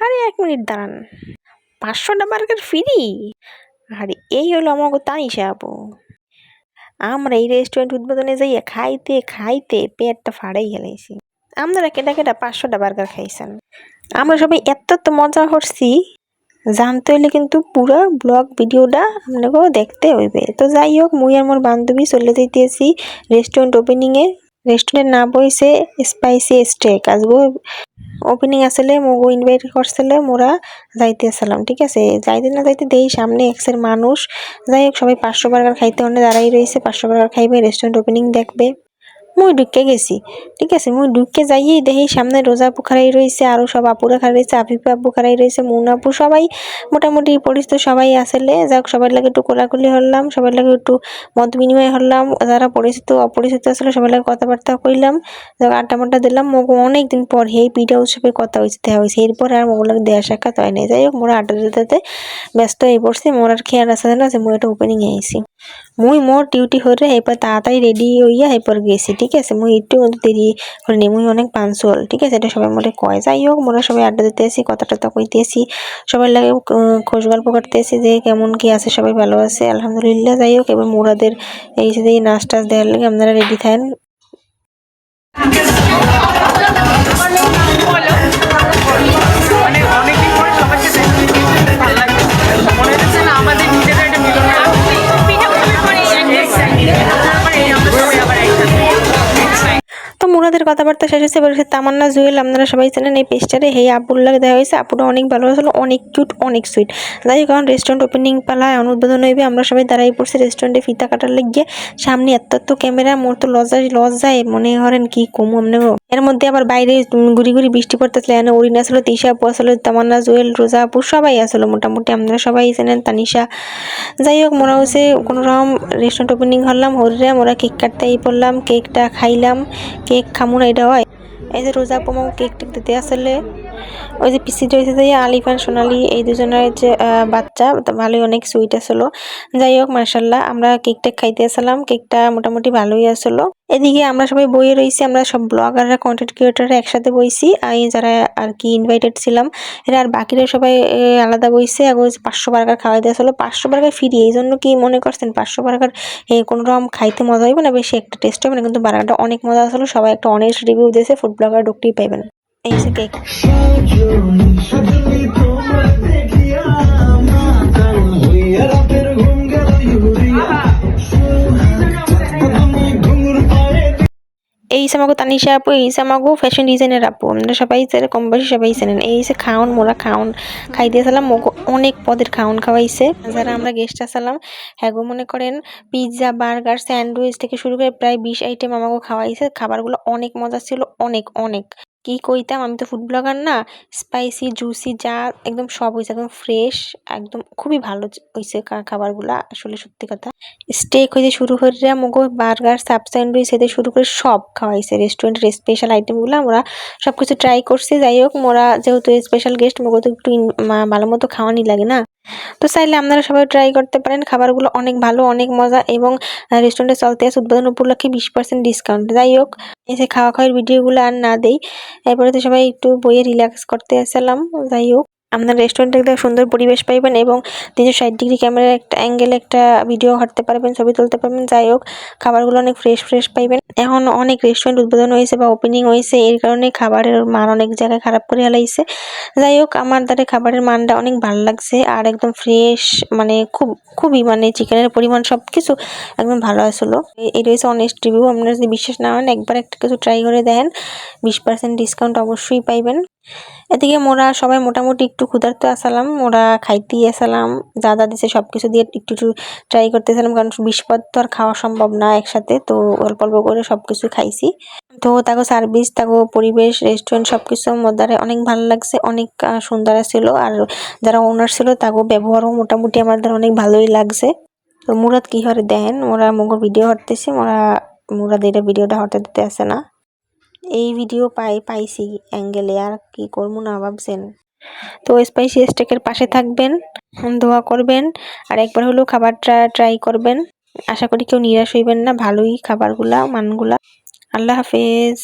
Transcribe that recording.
আরে 1 মিনিট দাঁড়ান, 500টা burger free? আরে এই হলো আমাকে তানিশা আপু। আমরা এই রেস্টুরেন্ট উদ্বোধনে যাইয়া খাইতে খাইতে পেটটা ফাড়াই গেলাইছি। আপনারা কেটা কেটা 500টা বার্গার খাইছেন? আমরা সবাই এত মজা করছি, জানতে হইলে কিন্তু পুরো ব্লগ ভিডিওটা আপনাকেও দেখতে হইবে। তো যাই হোক, মুই আর মোর বান্ধবী চলে যাইতেছি রেস্টুরেন্ট ওপেনিংয়ে। রেস্টুরেন্ট নাম হইছে স্পাইসি স্টেক। আজগো ওপেনিং আসলে মগো ইনভাইট করছিল, মোরা যাইতেছিলাম। ঠিক আছে, যাইতে না যাইতে দেই সামনে এক্সের মানুষ। যাই হোক, সবাই 500 বার্গার খাইতে অনেক দাঁড়াই রয়েছে, 500 বার্গার খাইবে, রেস্টুরেন্ট ওপেনিং দেখবে। মুই ঢুকে গেছি। ঠিক আছে, মুই ঢুকে যাইয়েই দেখি সামনে রোজা আপু খাড়াই রয়েছে, আরো সব আপুরা খাড়াই রয়েছে, আফিফা আপু খাড়াই রয়েছে, মুন আপু, সবাই মোটামুটি পরিচিত সবাই আসলে। যাক, সবার লাগে একটু কোলাকুলি হলাম, সবার লাগে একটু মত বিনিময় হলাম, যারা পরিচিত অপরিচিত আসলে সবার লাগে কথাবার্তা কইলাম, যাক আড্ডা মাড্ডা দিলাম। মগো অনেকদিন পর এই পিঠা উৎসবের কথা হয়েছে দেওয়া হয়েছে, এরপর আর মোগুলো দেওয়া সাক্ষাৎ হয় নাই। যাই হোক, মোরা আড্ডা দিতে ব্যস্ত হয়ে পড়ছি। মোর আর খেয়াল আছে না যে মুই একটা ওপেনিং এ আইছি। মুই মোর ডিউটি হরে এরপর তাড়াতাড়ি রেডি হইয়া এরপর গেছি। ঠিক আছে, মুই একটু দেরি করিনি, মুই অনেক পাঞ্চুয়াল। ঠিক আছে, এটা সবাই মোরে কয়। যাই হোক, মোরা সবাই আড্ডা দিতে আসি, কথা টথা কইতে আসি, সবাই লাগে খোঁজ গল্প করতে আসি যে কেমন কি আছে, সবাই ভালো আছে আলহামদুলিল্লাহ। যাই হোক, এবার মোরাদের এই যে নাচ টাচ দেওয়ার লাগে আপনারা রেডি থাকেন। মুরাদের কথাবার্তা শেষ হয়েছে। এবার তামান্না জুয়েল, আপনারা সবাই জানেন এই পেজটারে, হেই আপুর লাগে দেওয়া হয়েছে। আপুটা অনেক ভালো আসলে, অনেক কিউট, অনেক সুইট। যাই হোক, কারণ রেস্টুরেন্ট ওপেনিং পালা উদ্বোধন হইবে, আমরা সবাই দাঁড়াই পড়ছি রেস্টুরেন্টে ফিতা কাটার লেগে। সামনে এত ক্যামেরা, মোর তো লজ্জায় মনে করেন কি কমু আমনে। এর মধ্যে আবার বাইরে গুড়ি গুড়ি বৃষ্টি পড়তেছিল, এনে অরিনা আসলো, তিশা আপু আসলো, তামান্না জুয়েল, রোজা আপু সবাই আসলো মোটামুটি, আপনারা সবাই জানেন, তানিশা। যাই হোক, মোরা হচ্ছে কোনো রকম রেস্টুরেন্ট ওপেনিং হলাম, হরিরা মোরা কেক কাটতেই পড়লাম, কেকটা খাইলাম। কেক খামু না এটা হয়? এই যে রোজা আপু কেক টেক দিতে আসলে, ওই যে পিসি রয়েছে যে আলিফান সোনালি, এই দুজনের যে বাচ্চা ভালোই অনেক সুইট আসলো। যাই হোক, মার্শাল্লাহ, আমরা কেক টেক খাইতে আসলাম, কেকটা মোটামুটি ভালোই আসলো। এদিকে আমরা সবাই বইয়ে রয়েছি, আমরা সব ব্লগাররা কন্টেন্ট ক্রিয়েটাররা একসাথে বইছি, আর যারা আর কি ইনভাইটেড ছিলাম এরা, আর বাকিরা সবাই আলাদা বইছে। আর 500 বার্গার খাওয়াই দিয়ে আসলো, 500 বার্গার ফ্রি। এই জন্য কি মনে করছেন 500 বার্গার কোনো রকম খাইতে মজা হইবে না, বেশি একটা টেস্ট হবে না, কিন্তু বার্গারটা অনেক মজা আসলো। সবাই একটা অনেস্ট রিভিউ দিয়েছে, ফুড ব্লগার ঢুকতেই পাইবেন। এই যে কেক। এই আমাগো তানিশা আপু, এই আমাগো ফ্যাশন ডিজাইনের আপু, আপনারা সবাই কম বেশি সবাই জানেন। এই যে খাওন, মোরা খাওন খাই দিয়েছিলাম, অনেক পদের খাওন খাওয়াইছে। যারা আমরা গেস্ট আসলাম, হ্যাঁ গো, মনে করেন পিৎজা, বার্গার, স্যান্ডউইচ থেকে শুরু করে প্রায় 20 আইটেম আমাকে খাওয়াইছে। খাবারগুলো অনেক মজা ছিল, অনেক অনেক কি কইতাম, আমি তো ফুড ব্লগার না। স্পাইসি, জুসি, যা একদম সব হয়েছে, একদম ফ্রেশ, একদম খুবই ভালো হয়েছে খাবারগুলা, আসলে সত্যি কথা। স্টেক হইতে শুরু করে মুগো বার্গার, সাব স্যান্ডউইচ হইতে শুরু করে সব খাওয়াইছে। রেস্টুরেন্টের স্পেশাল আইটেমগুলো আমরা সবকিছু ট্রাই করছি। যাই হোক, মোরা যেহেতু স্পেশাল গেস্ট, মোগো তো একটু ভালো মতো খাওয়ানি লাগে না, তো চাইলে আপনারা সবাই ট্রাই করতে পারেন। খাবারগুলো অনেক ভালো, অনেক মজা, এবং রেস্টুরেন্টে চলতে আছে উদ্বোধন উপলক্ষে 20% ডিসকাউন্ট। যাই হোক, এসে খাওয়া খাওয়ার ভিডিওগুলো আর না দেই, এরপরে তো সবাই একটু বইয়ে রিল্যাক্স করতে আসলাম। যাই হোক, আপনার রেস্টুরেন্টে একটা সুন্দর পরিবেশ পাইবেন, এবং 360 ডিগ্রি ক্যামেরা একটা অ্যাঙ্গেলে একটা ভিডিও হাঁটতে পারবেন, ছবি তুলতে পারবেন। যাই হোক, খাবারগুলো অনেক ফ্রেশ পাইবেন। এখন অনেক রেস্টুরেন্ট উদ্বোধন হয়েছে বা ওপেনিং হয়েছে, এর কারণে খাবারের মান অনেক জায়গায় খারাপ করে ফেলাইছে। যাই হোক, আমার দ্বারা খাবারের মানটা অনেক ভালো লাগছে, আর একদম ফ্রেশ, মানে খুবই মানে চিকেনের পরিমাণ সবকিছু একদম ভালো আসলো। এই রয়েছে অনেস্ট রিভিউ, আপনারা যদি বিশ্বাস না হন একবার একটা কিছু ট্রাই করে দেখেন, 20% ডিসকাউন্ট অবশ্যই পাইবেন। এদিকে মোরা সবাই মোটামুটি একটু ক্ষুধার্ত আসালাম, মোরা খাইতেই আসালাম, যা দিছে সবকিছু দিয়ে একটু ট্রাই করতেছিলাম, কারণ 20 পদ তো আর খাওয়া সম্ভব না একসাথে, তো অল্প অল্প করে সবকিছু খাইছি। তো তাকে সার্ভিস, তাকে পরিবেশ, রেস্টুরেন্ট সবকিছু মধ্যে অনেক ভালো লাগছে, অনেক সুন্দর ছিল। আর যারা ওনার ছিল তাকে ব্যবহারও মোটামুটি আমাদের অনেক ভালোই লাগছে। তো মুরাদ কি হরে দেন, ওরা মুগো ভিডিও হরতেছি, মুরাদ এটা ভিডিওটা হরতে দিতে আসে না। এই ভিডিও পাইছি অ্যাঙ্গেলে, আর কি করবো না ভাবছেন। তো স্পাইসি স্টেকের পাশে থাকবেন, দোয়া করবেন, আর একবার হলেও খাবারটা ট্রাই করবেন। আশা করি কেউ নিরাশ হইবেন না, ভালোই খাবারগুলা, মানগুলা। আল্লাহ হাফেজ।